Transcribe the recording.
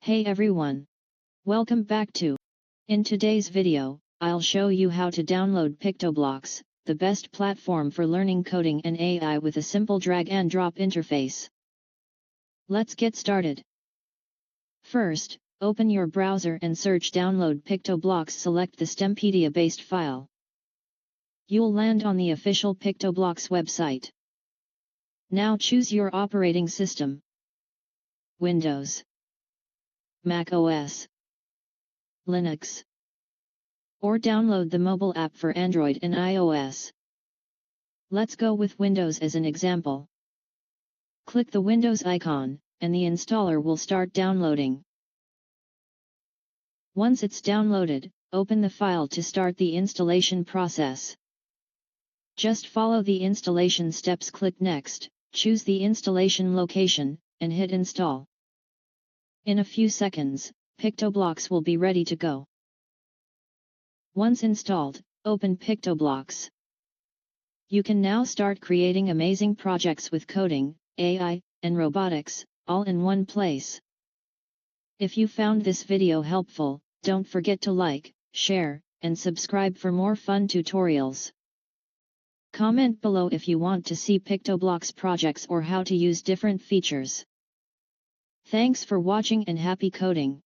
Hey everyone! Welcome back to. In today's video, I'll show you how to download PictoBlox, the best platform for learning coding and AI with a simple drag and drop interface. Let's get started. First, open your browser and search download PictoBlox. Select the Stempedia-based file. You'll land on the official PictoBlox website. Now choose your operating system. Windows, macOS, Linux, or download the mobile app for Android and iOS. Let's go with Windows as an example. Click the Windows icon, and the installer will start downloading. Once it's downloaded, open the file to start the installation process. Just follow the installation steps. Click Next, choose the installation location, and hit Install. In a few seconds, PictoBlox will be ready to go. Once installed, open PictoBlox. You can now start creating amazing projects with coding, AI, and robotics, all in one place. If you found this video helpful, don't forget to like, share, and subscribe for more fun tutorials. Comment below if you want to see PictoBlox projects or how to use different features. Thanks for watching and happy coding!